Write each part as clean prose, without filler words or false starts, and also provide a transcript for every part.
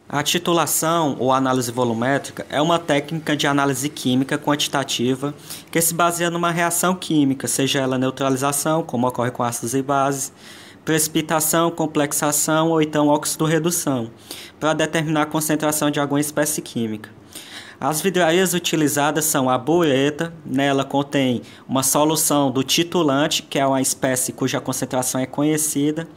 A titulação ou análise volumétrica é uma técnica de análise química quantitativa que se baseia numa reação química, seja ela neutralização, como ocorre com ácidos e bases, precipitação, complexação ou então óxido-redução, para determinar a concentração de alguma espécie química. As vidrarias utilizadas são a bureta, nela contém uma solução do titulante, que é uma espécie cuja concentração é conhecida,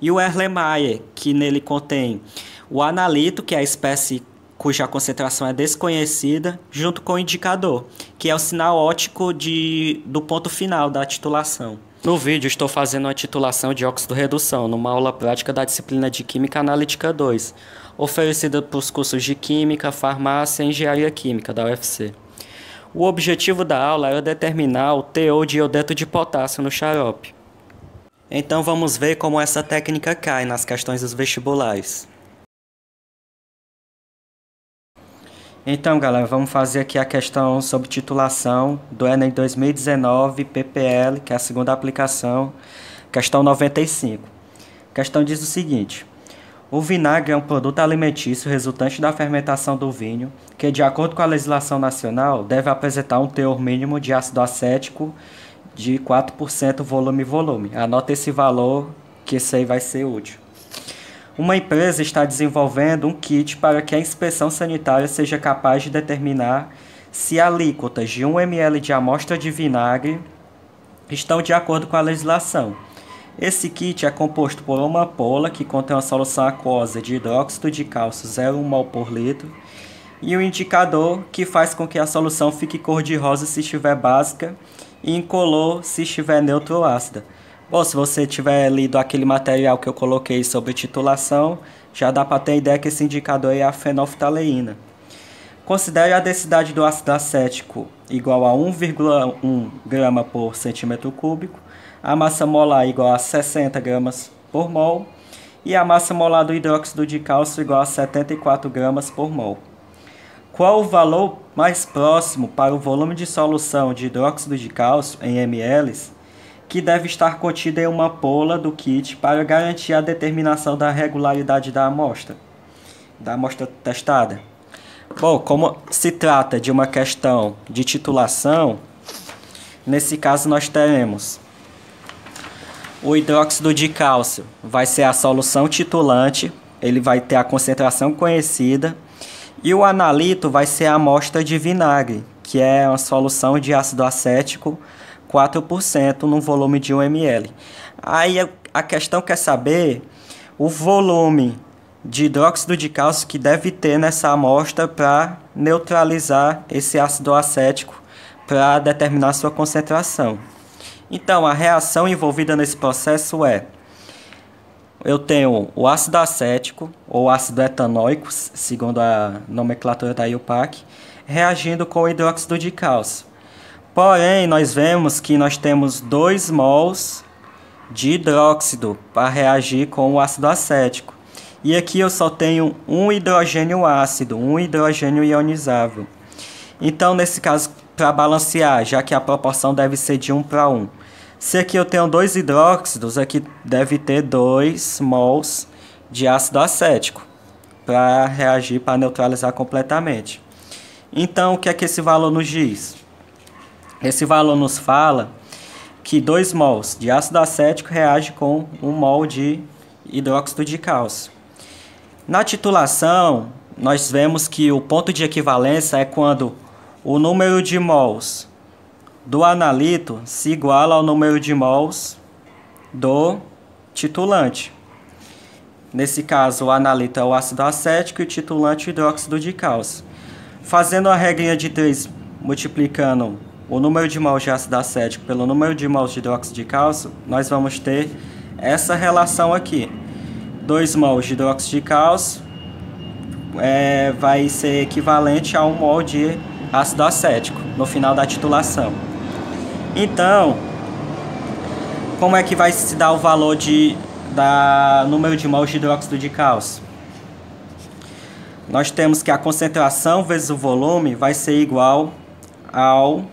e o Erlenmeyer, que nele contém o analito, que é a espécie cuja concentração é desconhecida, junto com o indicador, que é o sinal óptico do ponto final da titulação. No vídeo estou fazendo uma titulação de óxido-redução, numa aula prática da disciplina de Química Analítica 2, oferecida para os cursos de Química, Farmácia e Engenharia Química da UFC. O objetivo da aula era determinar o teor de iodeto de potássio no xarope. Então vamos ver como essa técnica cai nas questões dos vestibulares. Então, galera, vamos fazer aqui a questão sobre titulação do Enem 2019 PPL, que é a segunda aplicação, questão 95. A questão diz o seguinte: o vinagre é um produto alimentício resultante da fermentação do vinho, que, de acordo com a legislação nacional, deve apresentar um teor mínimo de ácido acético de 4% volume-volume. Anota esse valor, que esse aí vai ser útil. Uma empresa está desenvolvendo um kit para que a inspeção sanitária seja capaz de determinar se alíquotas de 1 ml de amostra de vinagre estão de acordo com a legislação. Esse kit é composto por uma ampola que contém uma solução aquosa de hidróxido de cálcio 0,1 mol por litro e um indicador que faz com que a solução fique cor-de-rosa se estiver básica e incolor se estiver neutra ou ácida. Bom, se você tiver lido aquele material que eu coloquei sobre titulação, já dá para ter ideia que esse indicador é a fenolftaleína. Considere a densidade do ácido acético igual a 1,1 grama por centímetro cúbico, a massa molar igual a 60 gramas por mol e a massa molar do hidróxido de cálcio igual a 74 gramas por mol. Qual o valor mais próximo para o volume de solução de hidróxido de cálcio em ml que deve estar contida em uma ampola do kit para garantir a determinação da regularidade da amostra testada? Bom, como se trata de uma questão de titulação, nesse caso nós teremos o hidróxido de cálcio, vai ser a solução titulante, ele vai ter a concentração conhecida, e o analito vai ser a amostra de vinagre, que é uma solução de ácido acético 4% no volume de 1 ml. Aí a questão quer saber o volume de hidróxido de cálcio que deve ter nessa amostra para neutralizar esse ácido acético para determinar sua concentração. Então, a reação envolvida nesse processo é: eu tenho o ácido acético ou ácido etanóico, segundo a nomenclatura da IUPAC, reagindo com o hidróxido de cálcio. Porém, nós vemos que nós temos 2 mols de hidróxido para reagir com o ácido acético. E aqui eu só tenho um hidrogênio ácido, um hidrogênio ionizável. Então, nesse caso, para balancear, já que a proporção deve ser de 1 para 1. Se aqui eu tenho 2 hidróxidos, aqui deve ter 2 mols de ácido acético para reagir, para neutralizar completamente. Então, o que é que esse valor nos diz? Esse valor nos fala que 2 mols de ácido acético reage com 1 mol de hidróxido de cálcio. Na titulação, nós vemos que o ponto de equivalência é quando o número de mols do analito se iguala ao número de mols do titulante. Nesse caso, o analito é o ácido acético e o titulante o hidróxido de cálcio. Fazendo a regrinha de 3, multiplicando o número de mols de ácido acético pelo número de mols de hidróxido de cálcio, nós vamos ter essa relação aqui. 2 mols de hidróxido de cálcio vai ser equivalente a 1 mol de ácido acético no final da titulação. Então, como é que vai se dar o valor da número de mols de hidróxido de cálcio? Nós temos que a concentração vezes o volume vai ser igual ao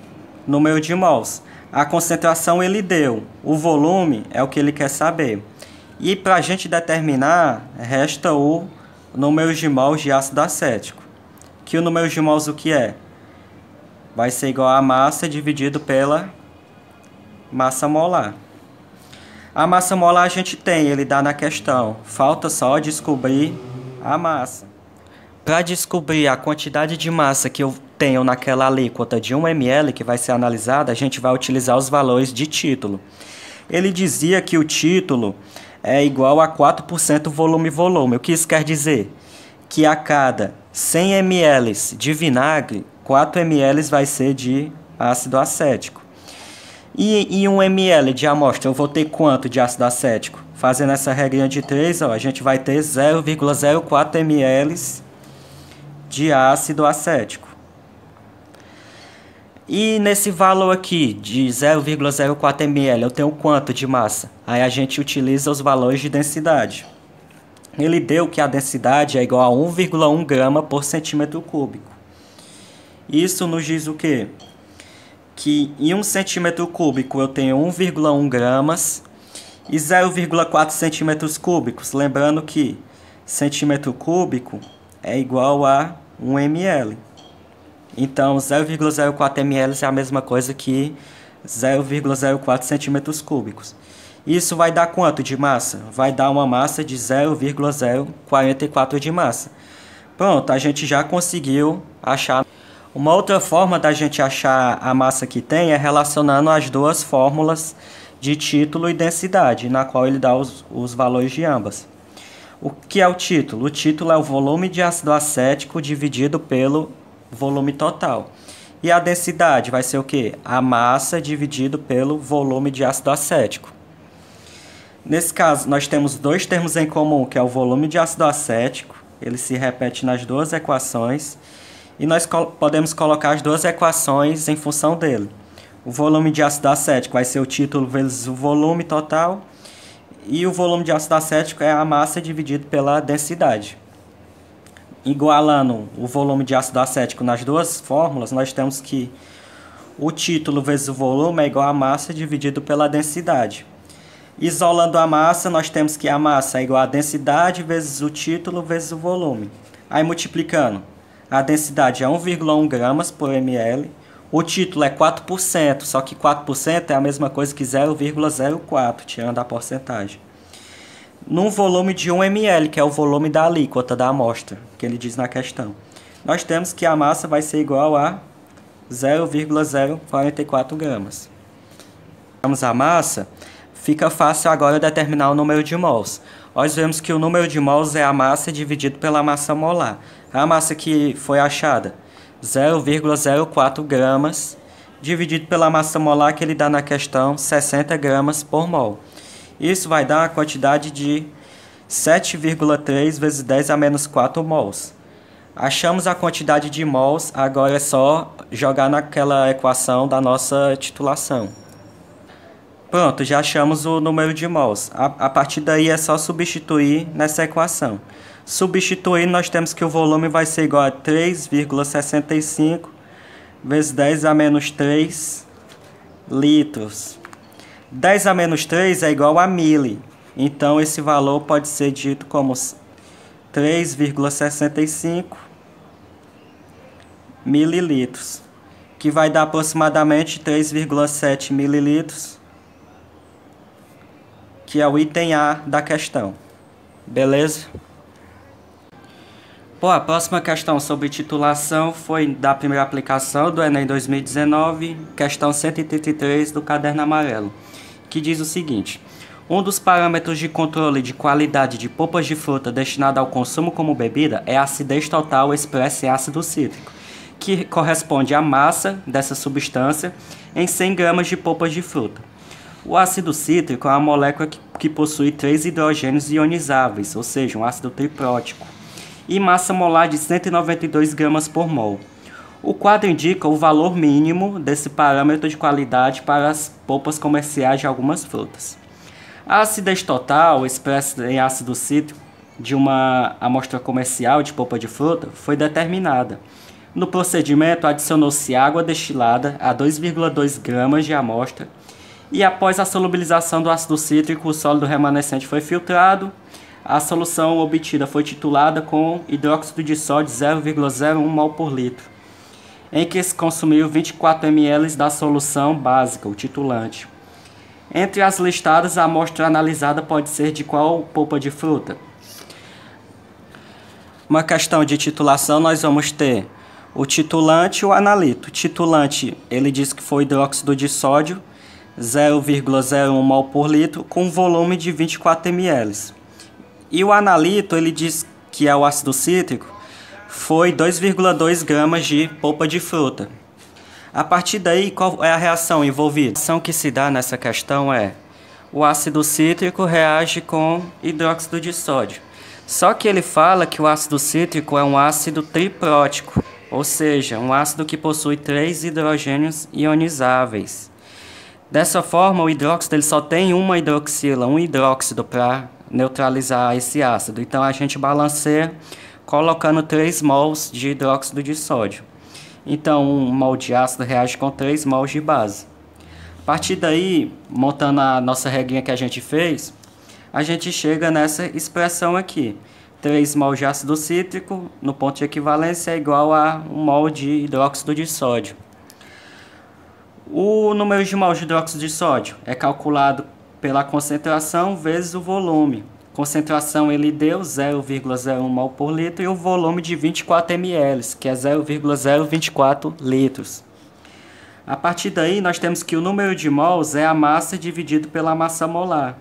número de mols. A concentração ele deu, o volume é o que ele quer saber. E para a gente determinar, resta o número de mols de ácido acético. Que o número de mols o que é? Vai ser igual a massa dividido pela massa molar. A massa molar a gente tem, ele dá na questão. Falta só descobrir a massa. Para descobrir a quantidade de massa que eu tenho naquela alíquota de 1 ml que vai ser analisada, a gente vai utilizar os valores de título. Ele dizia que o título é igual a 4% volume-volume. O que isso quer dizer? Que a cada 100 ml de vinagre, 4 ml vai ser de ácido acético. E em 1 ml de amostra eu vou ter quanto de ácido acético? Fazendo essa regrinha de 3, ó, a gente vai ter 0,04 ml de ácido acético. E nesse valor aqui de 0,04 ml eu tenho quanto de massa? Aí a gente utiliza os valores de densidade. Ele deu que a densidade é igual a 1,1 grama por centímetro cúbico. Isso nos diz o quê? Que em 1 centímetro cúbico eu tenho 1,1 gramas e 0,4 centímetros cúbicos. Lembrando que centímetro cúbico é igual a 1 ml. Então 0,04 ml é a mesma coisa que 0,04 centímetros cúbicos. Isso vai dar quanto de massa? Vai dar uma massa de 0,044 de massa. Pronto, a gente já conseguiu achar. Uma outra forma da gente achar a massa que tem é relacionando as duas fórmulas de título e densidade, na qual ele dá os valores de ambas. O que é o título? O título é o volume de ácido acético dividido pelo volume total. E a densidade vai ser o quê? A massa dividido pelo volume de ácido acético. Nesse caso, nós temos dois termos em comum, que é o volume de ácido acético. Ele se repete nas duas equações. E nós podemos colocar as duas equações em função dele. O volume de ácido acético vai ser o título vezes o volume total. E o volume de ácido acético é a massa dividido pela densidade. Igualando o volume de ácido acético nas duas fórmulas, nós temos que o título vezes o volume é igual a massa dividido pela densidade. Isolando a massa, nós temos que a massa é igual a densidade vezes o título vezes o volume. Aí multiplicando, a densidade é 1,1 gramas por ml, o título é 4%, só que 4% é a mesma coisa que 0,04, tirando a porcentagem. Num volume de 1 ml, que é o volume da alíquota da amostra, que ele diz na questão, nós temos que a massa vai ser igual a 0,044 gramas. Vamos a massa. Fica fácil agora determinar o número de mols. Nós vemos que o número de mols é a massa dividido pela massa molar. A massa que foi achada, 0,04 gramas, dividido pela massa molar que ele dá na questão, 60 gramas por mol. Isso vai dar a quantidade de 7,3 vezes 10 a menos 4 mols. Achamos a quantidade de mols, agora é só jogar naquela equação da nossa titulação. Pronto, já achamos o número de mols. A partir daí é só substituir nessa equação. Substituindo, nós temos que o volume vai ser igual a 3,65 vezes 10 a menos 3 litros. 10 a menos 3 é igual a 1000. Então, esse valor pode ser dito como 3,65 mililitros, que vai dar aproximadamente 3,7 mililitros, que é o item A da questão. Beleza? Bom, a próxima questão sobre titulação foi da primeira aplicação do Enem 2019, questão 133 do caderno amarelo, que diz o seguinte: um dos parâmetros de controle de qualidade de polpas de fruta destinada ao consumo como bebida é a acidez total expressa em ácido cítrico, que corresponde à massa dessa substância em 100 gramas de polpas de fruta. O ácido cítrico é uma molécula que possui 3 hidrogênios ionizáveis, ou seja, um ácido triprótico, e massa molar de 192 gramas por mol. O quadro indica o valor mínimo desse parâmetro de qualidade para as polpas comerciais de algumas frutas. A acidez total, expressa em ácido cítrico, de uma amostra comercial de polpa de fruta, foi determinada. No procedimento, adicionou-se água destilada a 2,2 gramas de amostra, e após a solubilização do ácido cítrico, o sólido remanescente foi filtrado. A solução obtida foi titulada com hidróxido de sódio 0,01 mol por litro, em que se consumiu 24 ml da solução básica, o titulante. Entre as listadas, a amostra analisada pode ser de qual polpa de fruta? Uma questão de titulação, nós vamos ter o titulante e o analito. O titulante, ele diz que foi hidróxido de sódio, 0,01 mol por litro, com volume de 24 ml. E o analito, ele diz que é o ácido cítrico, foi 2,2 gramas de polpa de fruta. A partir daí, qual é a reação envolvida? A reação que se dá nessa questão é: o ácido cítrico reage com hidróxido de sódio. Só que ele fala que o ácido cítrico é um ácido triprótico, ou seja, um ácido que possui 3 hidrogênios ionizáveis. Dessa forma, o hidróxido ele só tem uma hidroxila, um hidróxido para neutralizar esse ácido. Então a gente balanceia colocando 3 mols de hidróxido de sódio. Então 1 mol de ácido reage com 3 mols de base. A partir daí, montando a nossa regrinha que a gente fez, a gente chega nessa expressão aqui. 3 mols de ácido cítrico no ponto de equivalência é igual a 1 mol de hidróxido de sódio. O número de mols de hidróxido de sódio é calculado pela concentração vezes o volume. Concentração ele deu 0,01 mol por litro e o volume de 24 ml, que é 0,024 litros. A partir daí, nós temos que o número de mols é a massa dividido pela massa molar.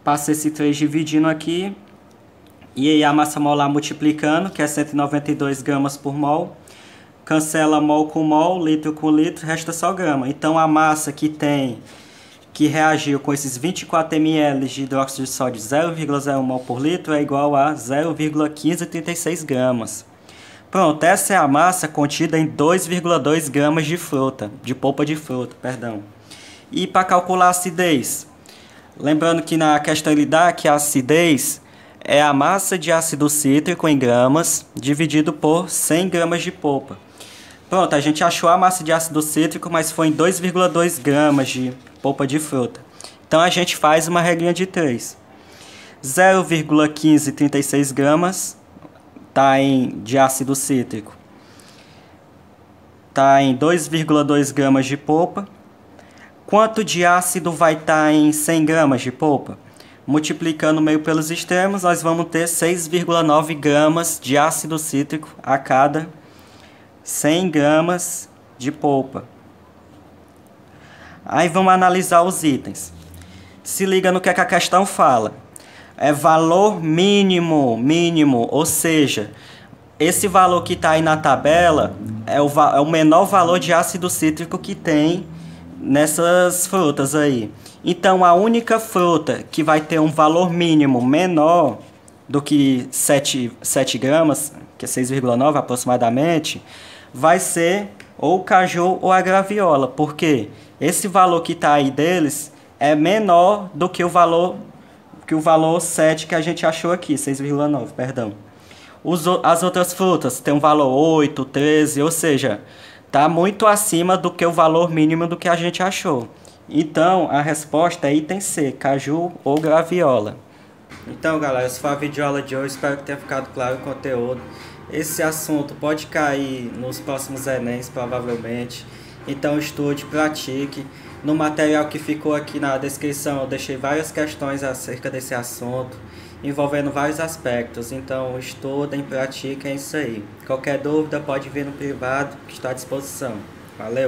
Passa esse 3 dividindo aqui, e aí a massa molar multiplicando, que é 192 gramas por mol. Cancela mol com mol, litro com litro, resta só grama. Então a massa que reagiu com esses 24 ml de hidróxido de sódio 0,01 mol por litro é igual a 0,1536 gramas. Pronto, essa é a massa contida em 2,2 gramas de fruta, de polpa de fruta, perdão. E para calcular a acidez, lembrando que na questão ele dá que a acidez é a massa de ácido cítrico em gramas dividido por 100 gramas de polpa. Pronto, a gente achou a massa de ácido cítrico, mas foi em 2,2 gramas de polpa de fruta. Então a gente faz uma regrinha de 3. 0,1536 gramas de ácido cítrico está em 2,2 gramas de polpa. Quanto de ácido vai estar em 100 gramas de polpa? Multiplicando meio pelos extremos, nós vamos ter 6,9 gramas de ácido cítrico a cada 100 gramas de polpa. Aí vamos analisar os itens. Se liga no que a questão fala. É valor mínimo, ou seja, esse valor que está aí na tabela é o menor valor de ácido cítrico que tem nessas frutas aí. Então a única fruta que vai ter um valor mínimo menor do que 7 gramas, que é 6,9 aproximadamente, vai ser ou o caju ou a graviola. Por quê? Esse valor que está aí deles é menor do que o valor 7 que a gente achou aqui, 6,9, perdão. As outras frutas têm um valor 8, 13, ou seja, está muito acima do que o valor mínimo do que a gente achou. Então, a resposta é item C, caju ou graviola. Então, galera, esse foi a videoaula de hoje. Espero que tenha ficado claro o conteúdo. Esse assunto pode cair nos próximos Enems, provavelmente. Então, estude, pratique. No material que ficou aqui na descrição, eu deixei várias questões acerca desse assunto, envolvendo vários aspectos. Então, estudem, pratiquem, é isso aí. Qualquer dúvida, pode vir no privado, que está à disposição. Valeu!